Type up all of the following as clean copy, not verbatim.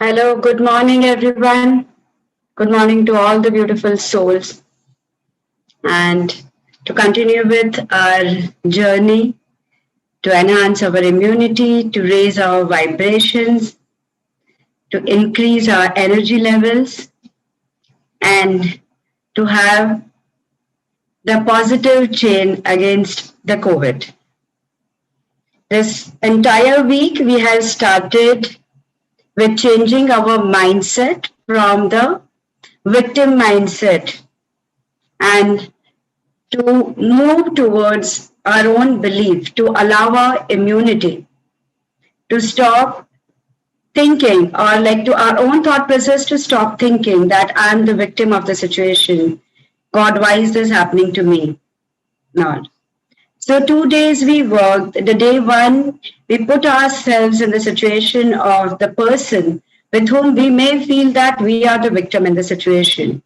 Hello, good morning, everyone. Good morning to all the beautiful souls. And to continue with our journey to enhance our immunity, to raise our vibrations, to increase our energy levels, and to have the positive chain against the COVID. This entire week, we have started with changing our mindset from the victim mindset and to move towards our own belief, to allow our immunity, to stop thinking or like to our own thought process to stop thinking that I'm the victim of the situation. God, why is this happening to me? Not. So 2 days we worked. The day one, we put ourselves in the situation of the person with whom we may feel that we are the victim in the situation.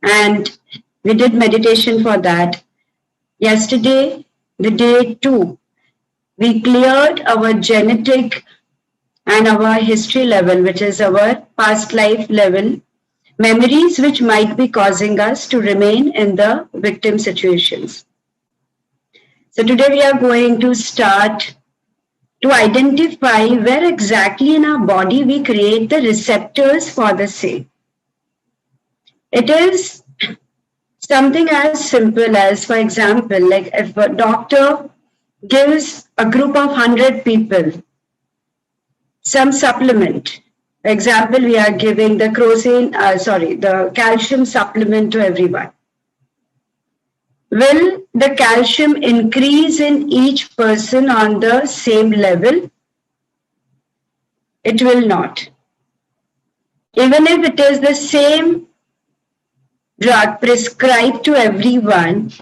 And we did meditation for that. Yesterday, the day two, we cleared our genetic and our history level, which is our past life level, memories which might be causing us to remain in the victim situations. So today we are going to start to identify where exactly in our body we create the receptors for the same. It is something as simple as, for example, like if a doctor gives a group of 100 people some supplement. For example, we are giving the calcium supplement to everyone. Will the calcium increase in each person on the same level? It will not. Even if it is the same drug prescribed to everyone,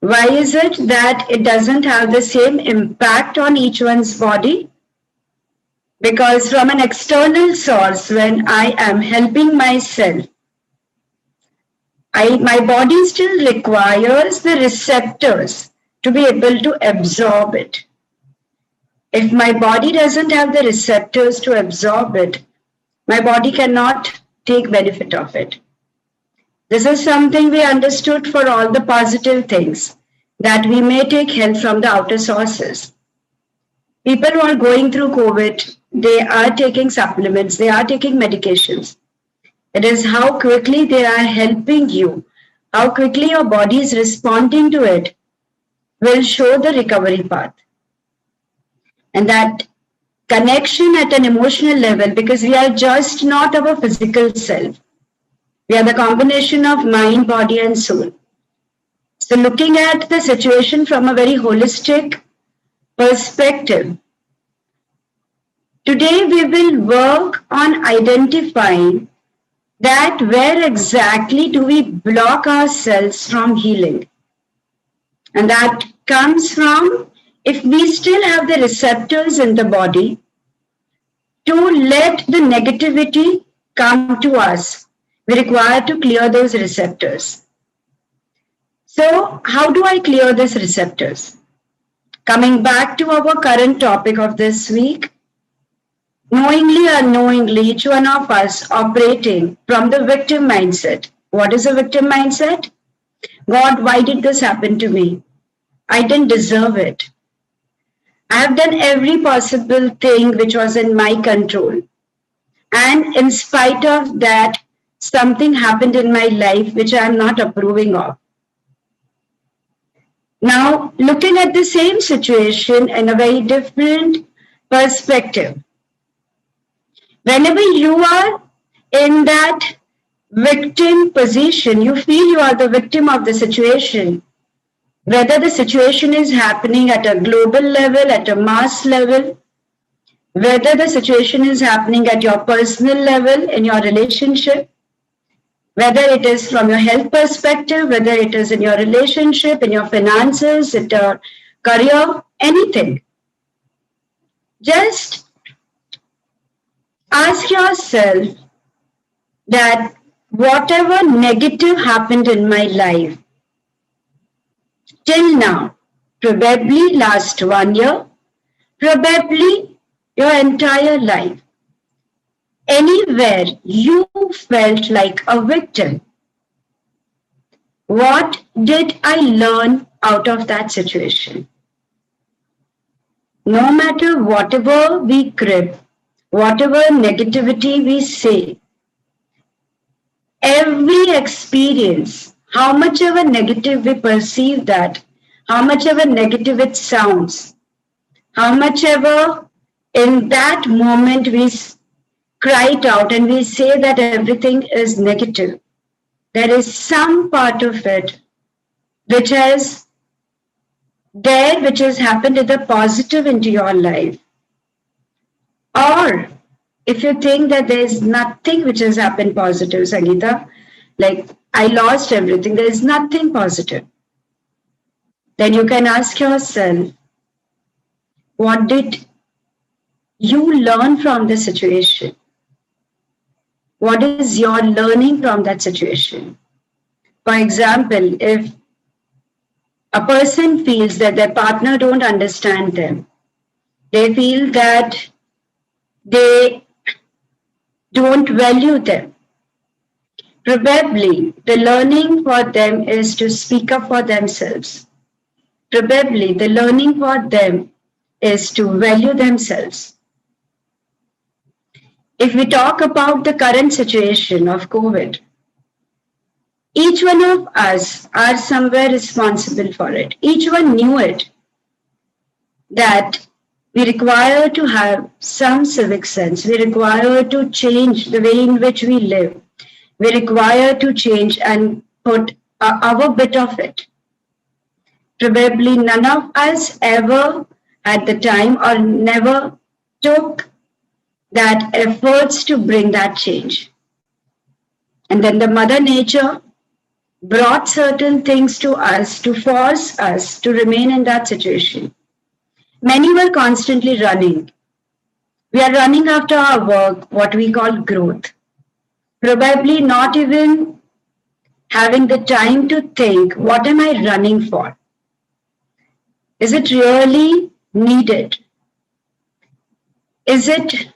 why is it that it doesn't have the same impact on each one's body? Because from an external source, when I am helping myself, my body still requires the receptors to be able to absorb it. If my body doesn't have the receptors to absorb it, my body cannot take benefit of it. This is something we understood for all the positive things, that we may take help from the outer sources. People who are going through COVID, they are taking supplements, they are taking medications. It is how quickly they are helping you, how quickly your body is responding to it will show the recovery path. And that connection at an emotional level, because we are just not our physical self. We are the combination of mind, body, and soul. So looking at the situation from a very holistic perspective, today we will work on identifying that where exactly do we block ourselves from healing. And that comes from if we still have the receptors in the body to let the negativity come to us, we require to clear those receptors. So how do I clear these receptors? Coming back to our current topic of this week, knowingly or unknowingly, each one of us operating from the victim mindset. What is a victim mindset? God, why did this happen to me? I didn't deserve it. I have done every possible thing which was in my control. And in spite of that, something happened in my life which I am not approving of. Now, looking at the same situation in a very different perspective. Whenever you are in that victim position, you feel you are the victim of the situation. Whether the situation is happening at a global level, at a mass level, whether the situation is happening at your personal level, in your relationship, whether it is from your health perspective, whether it is in your relationship, in your finances, in your career, anything. Just ask yourself that whatever negative happened in my life till now, probably last 1 year, probably your entire life, anywhere you felt like a victim. What did I learn out of that situation? No matter whatever we crib, whatever negativity we say, every experience, how much ever negative we perceive that, how much ever negative it sounds, how much ever in that moment we cry it out and we say that everything is negative, there is some part of it which has which has happened in the positive into your life. Or if you think that there is nothing which has happened positive, Sangeeta, like I lost everything, there is nothing positive, then you can ask yourself, what did you learn from the situation? What is your learning from that situation? For example, if a person feels that their partner don't understand them, they feel that they don't value them. Probably the learning for them is to speak up for themselves. Probably the learning for them is to value themselves. If we talk about the current situation of COVID, each one of us are somewhere responsible for it. Each one knew it, that we require to have some civic sense. We require to change the way in which we live. We require to change and put our bit of it. Probably none of us ever at the time or never took that efforts to bring that change. And then the Mother Nature brought certain things to us to force us to remain in that situation. Many were constantly running. We are running after our work, what we call growth. Probably not even having the time to think, what am I running for? Is it really needed? Is it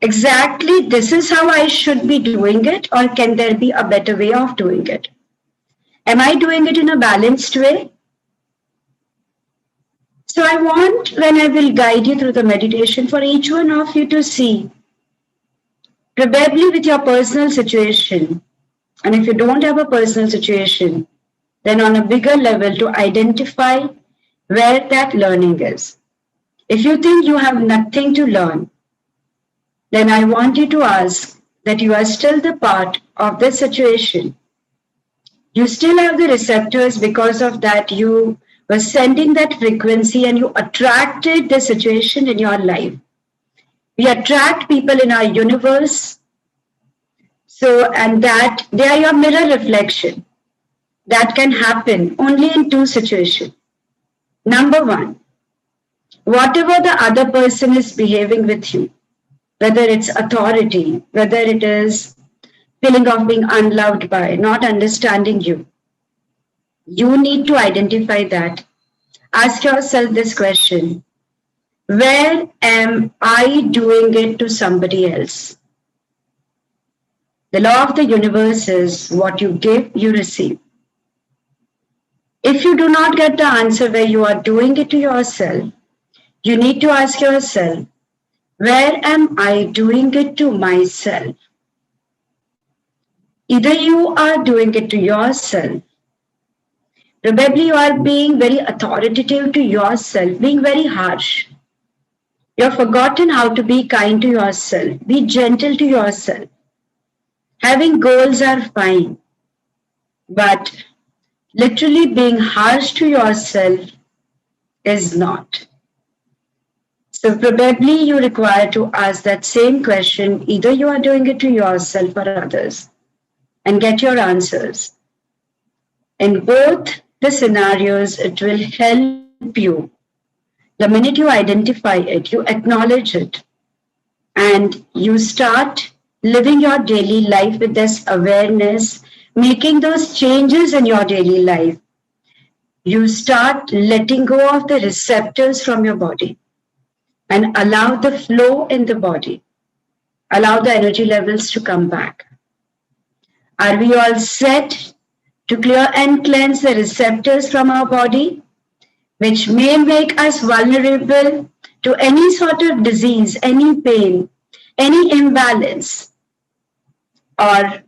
exactly this is how I should be doing it, or can there be a better way of doing it? Am I doing it in a balanced way? So I want, when I will guide you through the meditation, for each one of you to see, probably with your personal situation, and if you don't have a personal situation, then on a bigger level to identify where that learning is. If you think you have nothing to learn, then I want you to ask that you are still the part of the situation. You still have the receptors, because of that you were sending that frequency and you attracted the situation in your life. We attract people in our universe. So, and that they are your mirror reflection. That can happen only in two situations. Number one, whatever the other person is behaving with you, whether it's authority, whether it is feeling of being unloved by, not understanding you, you need to identify that. Ask yourself this question: where am I doing it to somebody else? The law of the universe is what you give, you receive. If you do not get the answer where you are doing it to yourself, you need to ask yourself, where am I doing it to myself? Either you are doing it to yourself, probably you are being very authoritative to yourself, being very harsh. You have forgotten how to be kind to yourself, be gentle to yourself. Having goals are fine, but literally being harsh to yourself is not. So probably you require to ask that same question, either you are doing it to yourself or others, and get your answers. In both the scenarios, it will help you. The minute you identify it, you acknowledge it, and you start living your daily life with this awareness, making those changes in your daily life. You start letting go of the receptors from your body and allow the flow in the body. Allow the energy levels to come back. Are we all set to clear and cleanse the receptors from our body, which may make us vulnerable to any sort of disease, any pain, any imbalance, or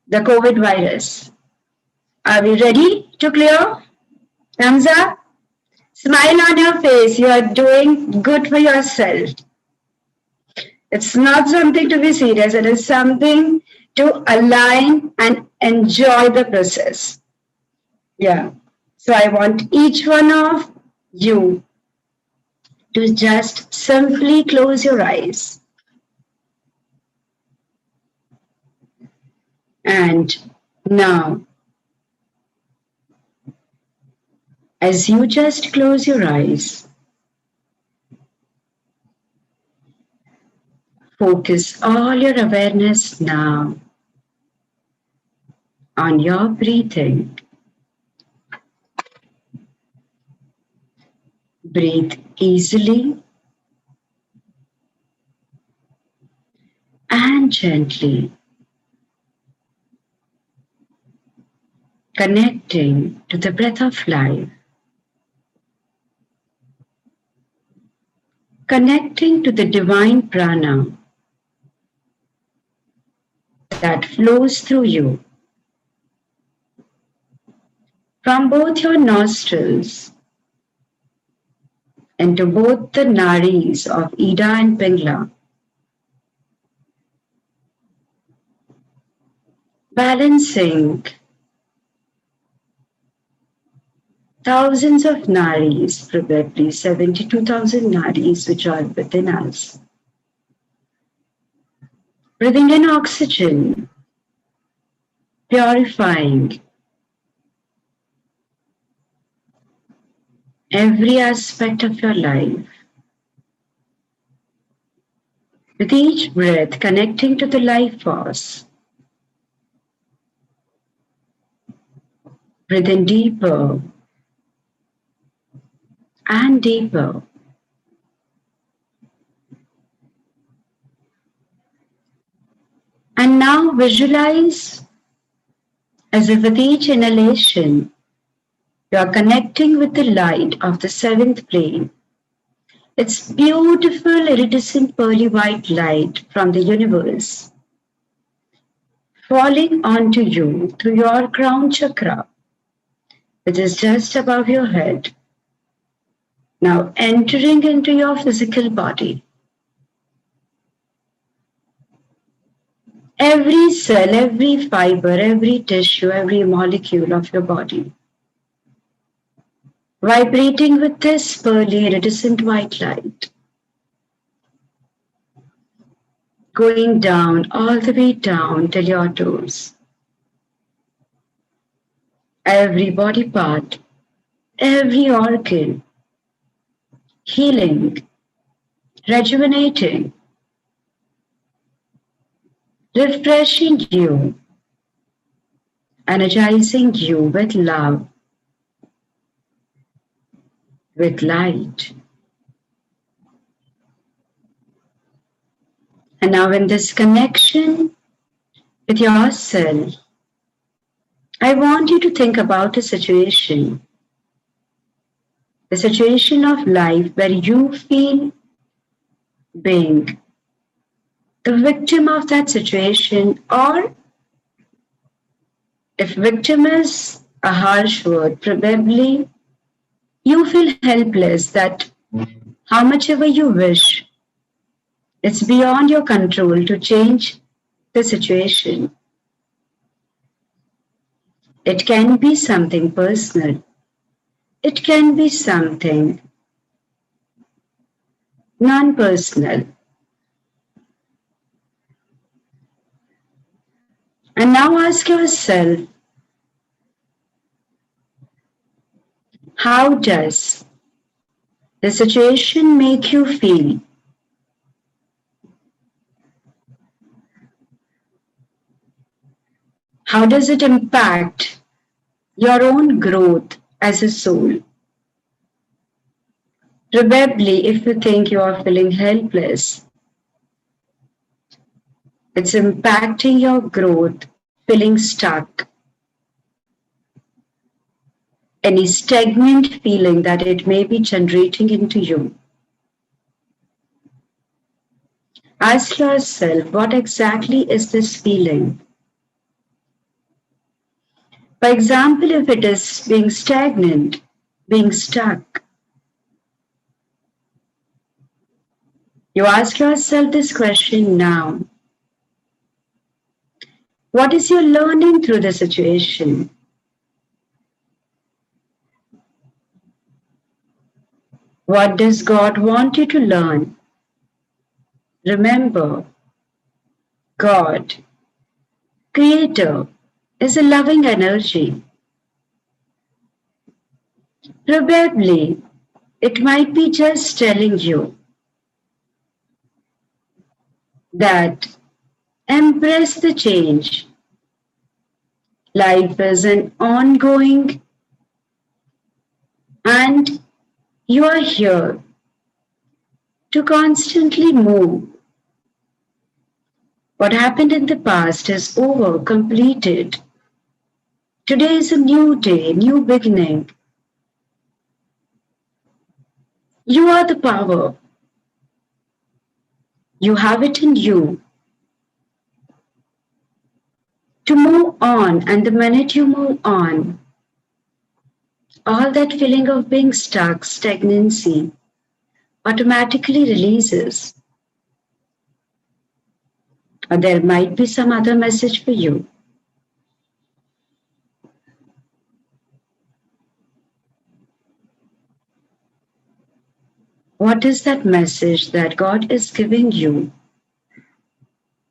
the COVID virus? Are we ready to clear? Thumbs up. Smile on your face. You are doing good for yourself. It's not something to be serious. It is something to align and enjoy the process. Yeah. So I want each one of you to just simply close your eyes. And now, as you just close your eyes, focus all your awareness now on your breathing. Breathe easily and gently, connecting to the breath of life, connecting to the divine prana that flows through you from both your nostrils into both the nadis of Ida and Pingala, balancing thousands of nadis, probably 72,000 nadis which are within us. Breathing in oxygen, purifying every aspect of your life. With each breath, connecting to the life force. Breathe in deeper and deeper. And now visualize as if with each inhalation, you are connecting with the light of the seventh plane. It's beautiful, iridescent, pearly white light from the universe falling onto you through your crown chakra, which is just above your head. Now entering into your physical body. Every cell, every fiber, every tissue, every molecule of your body, vibrating with this pearly iridescent white light, going down, all the way down till your toes. Every body part, every organ, healing, rejuvenating, refreshing you, energizing you with love, with light. And now in this connection with yourself, I want you to think about a situation of life where you feel being the victim of that situation, or if victim is a harsh word, probably you feel helpless that how much ever you wish, it's beyond your control to change the situation. It can be something personal. It can be something non-personal. And now ask yourself, how does the situation make you feel? How does it impact your own growth as a soul? Probably if you think you are feeling helpless, It's impacting your growth, feeling stuck, any stagnant feeling that it may be generating into you. Ask yourself, what exactly is this feeling? For example, if it is being stagnant, being stuck, you ask yourself this question now. What is your learning through the situation? What does God want you to learn? Remember, God, Creator, is a loving energy. Probably, it might be just telling you that embrace the change. Life is an ongoing, and you are here to constantly move. What happened in the past is over, completed. Today is a new day, new beginning. You are the power. You have it in you to move on, and the minute you move on, all that feeling of being stuck, stagnancy, automatically releases. Or there might be some other message for you. What is that message that God is giving you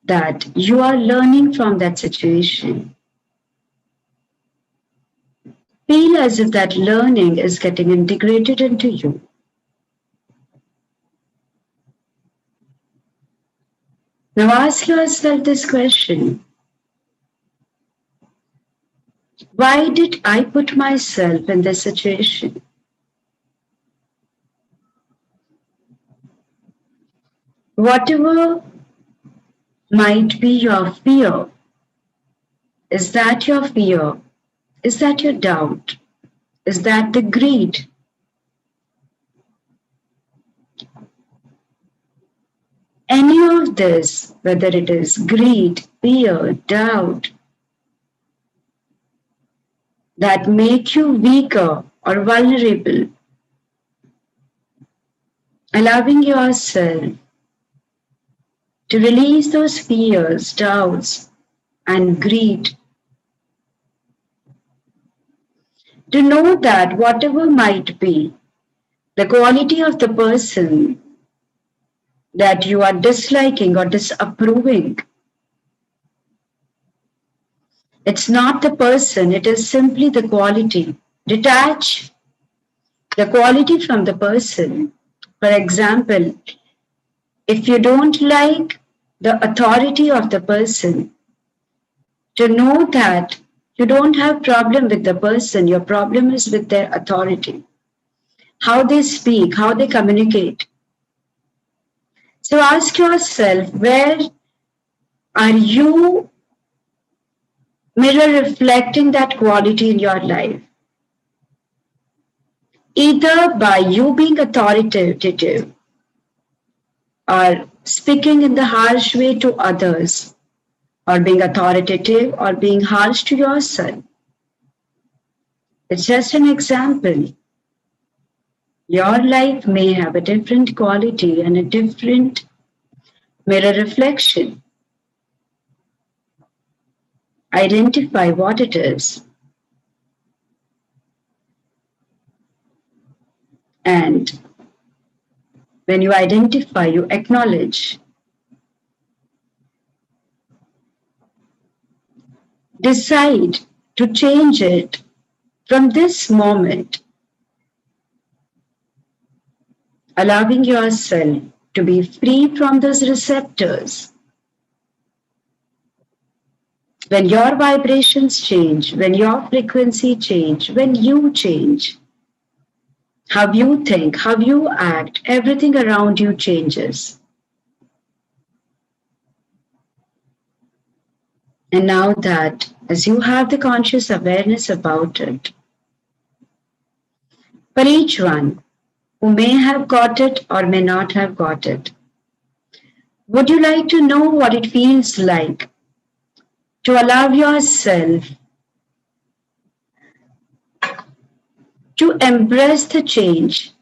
that you are learning from that situation? Feel as if that learning is getting integrated into you. Now ask yourself this question. Why did I put myself in this situation? Whatever might be your fear, is that your fear? Is that your doubt? Is that the greed? Any of this, whether it is greed, fear, doubt, that make you weaker or vulnerable, allowing yourself to release those fears, doubts, and greed. To know that whatever might be the quality of the person that you are disliking or disapproving, it's not the person, it is simply the quality. Detach the quality from the person. For example, if you don't like the authority of the person, to know that you don't have problem with the person, your problem is with their authority, how they speak, how they communicate. So ask yourself, where are you mirror reflecting that quality in your life? Either by you being authoritative or speaking in the harsh way to others, or being authoritative or being harsh to yourself. It's just an example. Your life may have a different quality and a different mirror reflection. Identify what it is. And when you identify, you acknowledge. Decide to change it from this moment, allowing yourself to be free from those receptors. When your vibrations change, when your frequency change, when you change, how you think, how you act, everything around you changes. And now that, as you have the conscious awareness about it, for each one who may have got it or may not have got it, would you like to know what it feels like to allow yourself to embrace the change,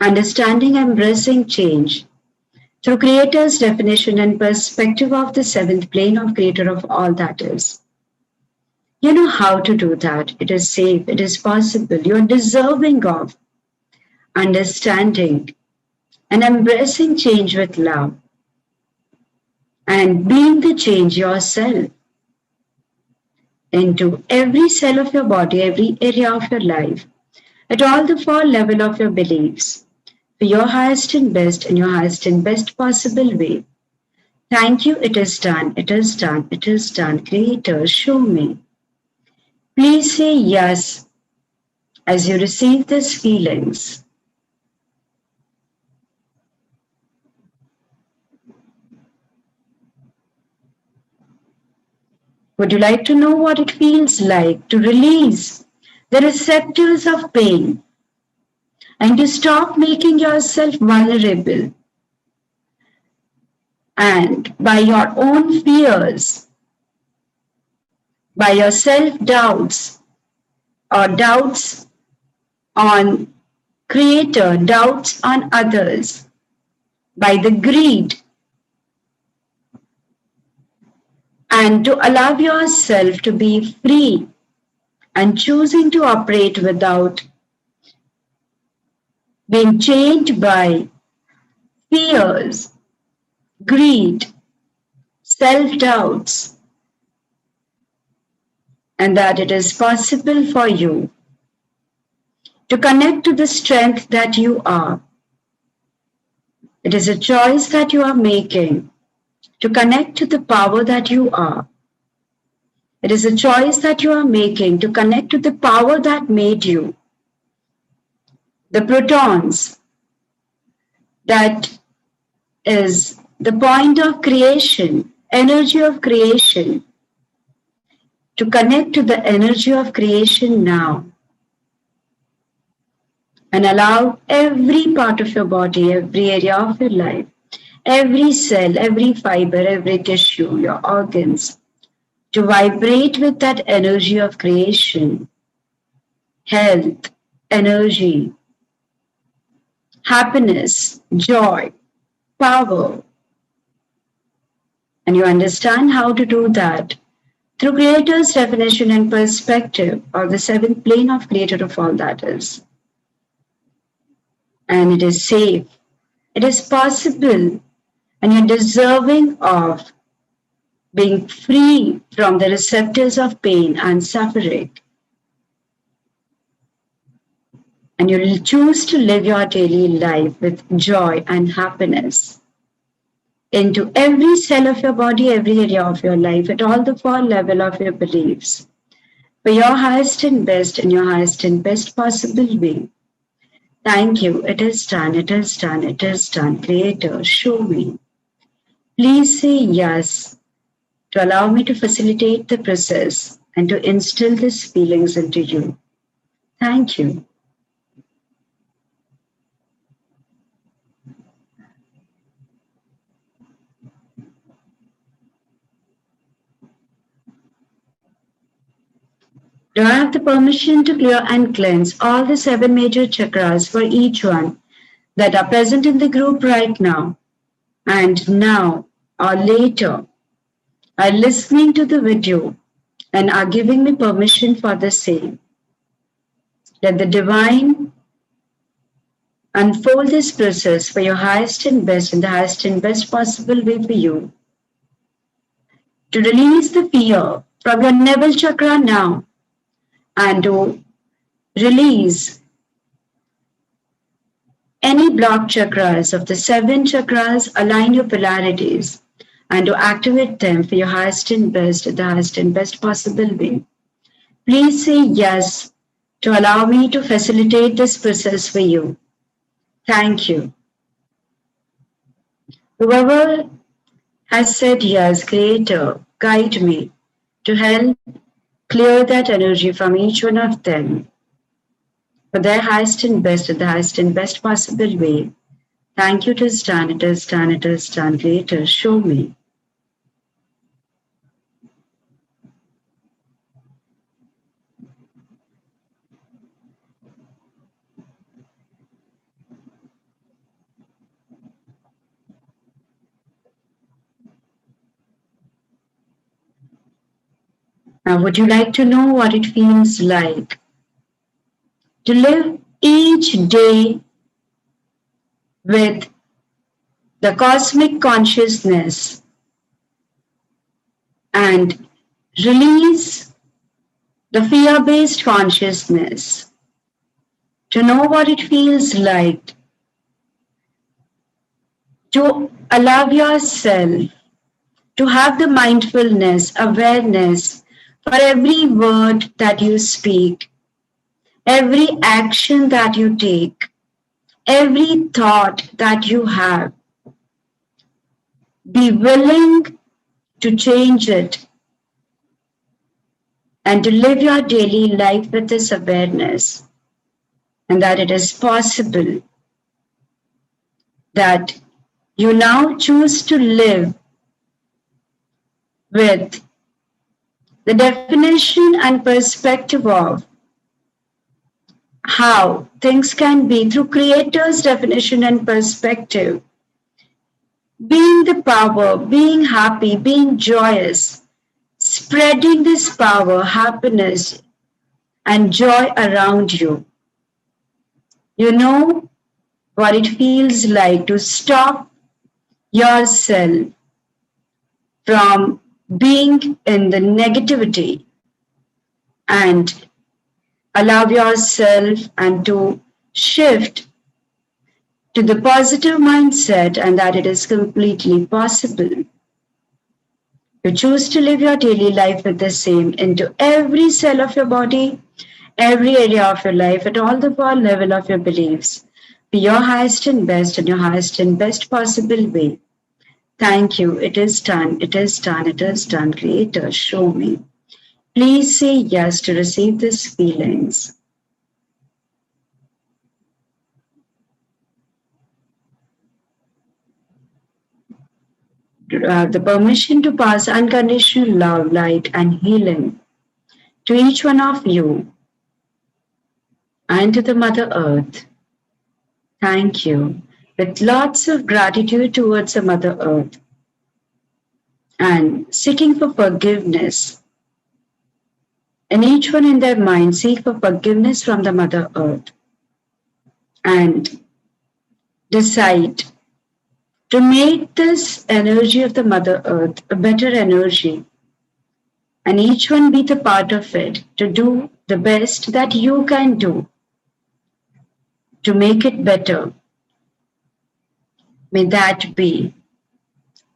understanding embracing change through Creator's definition and perspective of the seventh plane of Creator of all that is? You know how to do that. It is safe, it is possible. You are deserving of understanding and embracing change with love and being the change yourself into every cell of your body, every area of your life, at all the four level of your beliefs, for your highest and best in your highest and best possible way. Thank you, it is done, it is done, it is done. Creator, show me. Please say yes as you receive these feelings. Would you like to know what it feels like to release the receptors of pain and to stop making yourself vulnerable and by your own fears, by your self-doubts or doubts on Creator, doubts on others, by the greed, and to allow yourself to be free and choosing to operate without being chained by fears, greed, self-doubts, and that it is possible for you to connect to the strength that you are. It is a choice that you are making to connect to the power that you are. It is a choice that you are making to connect to the power that made you. The protons, that is the point of creation, energy of creation, to connect to the energy of creation now and allow every part of your body, every area of your life, every cell, every fiber, every tissue, your organs, to vibrate with that energy of creation, health, energy, happiness, joy, power. And you understand how to do that through Creator's definition and perspective of the seventh plane of Creator of all that is. And it is safe, it is possible, and you're deserving of being free from the receptors of pain and suffering. And you'll choose to live your daily life with joy and happiness into every cell of your body, every area of your life, at all the four level of your beliefs, for your highest and best in your highest and best possible way. Thank you. It is done. It is done. It is done. Creator, show me. Please say yes to allow me to facilitate the process and to instill these feelings into you. Thank you. Do I have the permission to clear and cleanse all the 7 major chakras for each one that are present in the group right now and now or later are listening to the video and are giving me permission for the same? Let the divine unfold this process for your highest and best in the highest and best possible way for you. To release the fear from your navel chakra now and to release any blocked chakras of the 7 chakras, align your polarities and to activate them for your highest and best, the highest and best possible way. Please say yes to allow me to facilitate this process for you. Thank you. Whoever has said yes, Creator, guide me to help clear that energy from each one of them for their highest and best, in the highest and best possible way. Thank you, it is done, it is done, it is done. Creator, show me. Now, would you like to know what it feels like to live each day with the cosmic consciousness and release the fear-based consciousness, to know what it feels like to allow yourself to have the mindfulness, awareness for every word that you speak, every action that you take, every thought that you have. Be willing to change it and to live your daily life with this awareness, and that it is possible that you now choose to live with the definition and perspective of how things can be through Creator's definition and perspective. Being the power, being happy, being joyous, spreading this power, happiness, and joy around you. You know what it feels like to stop yourself from being in the negativity and allow yourself and to shift to the positive mindset, and that it is completely possible. You choose to live your daily life with the same into every cell of your body, every area of your life, at all the level of your beliefs. Be your highest and best in your highest and best possible way. Thank you. It is done. It is done. It is done. Creator, show me. Please say yes to receive these feelings. The permission to pass unconditional love, light, and healing to each one of you and to the Mother Earth. Thank you. With lots of gratitude towards the Mother Earth and seeking for forgiveness. And each one in their mind seek for forgiveness from the Mother Earth and decide to make this energy of the Mother Earth a better energy, and each one be the part of it to do the best that you can do to make it better. May that be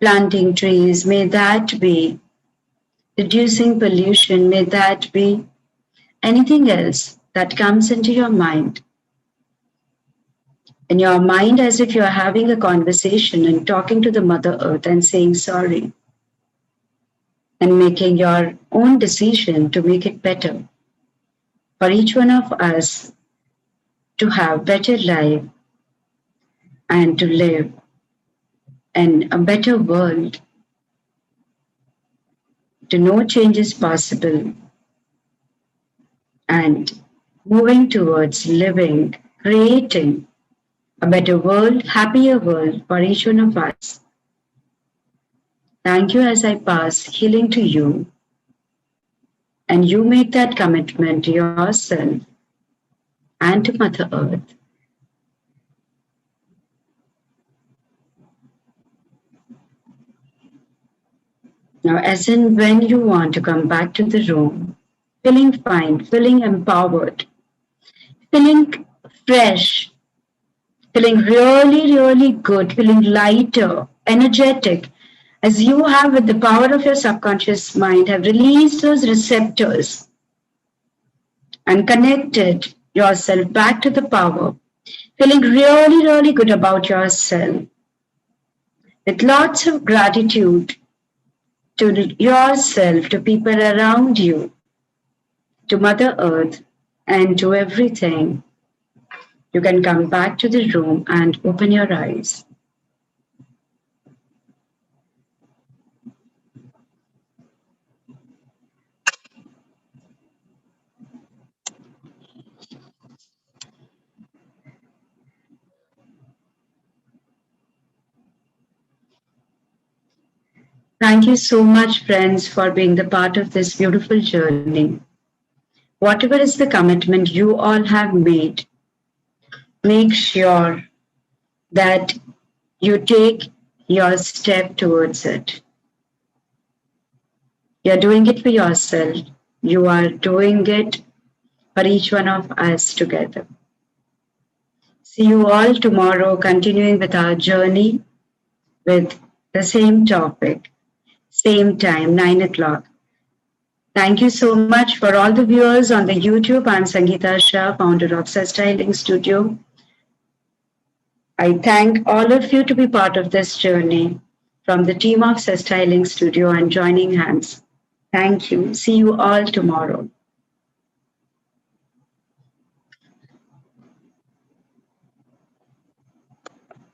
planting trees, may that be reducing pollution, may that be anything else that comes into your mind. In your mind, as if you're having a conversation and talking to the Mother Earth and saying sorry and making your own decision to make it better for each one of us to have better life and to live in a better world, to know change is possible and moving towards living, creating a better world, happier world for each one of us. Thank you as I pass healing to you, and you make that commitment to yourself and to Mother Earth. Now, as in when you want to come back to the room, feeling fine, feeling empowered, feeling fresh, feeling really, really good, feeling lighter, energetic, as you have with the power of your subconscious mind have released those receptors and connected yourself back to the power, feeling really, really good about yourself, with lots of gratitude to yourself, to people around you, to Mother Earth, and to everything, you can come back to the room and open your eyes. Thank you so much, friends, for being the part of this beautiful journey. Whatever is the commitment you all have made, make sure that you take your step towards it. You're doing it for yourself. You are doing it for each one of us together. See you all tomorrow, continuing with our journey with the same topic, same time, 9 o'clock. Thank you so much for all the viewers on the YouTube. I'm Sangeeta Shah, founder of Cesta Healing Studio. I thank all of you to be part of this journey from the team of Cesta Healing Studio and joining hands. Thank you. See you all tomorrow.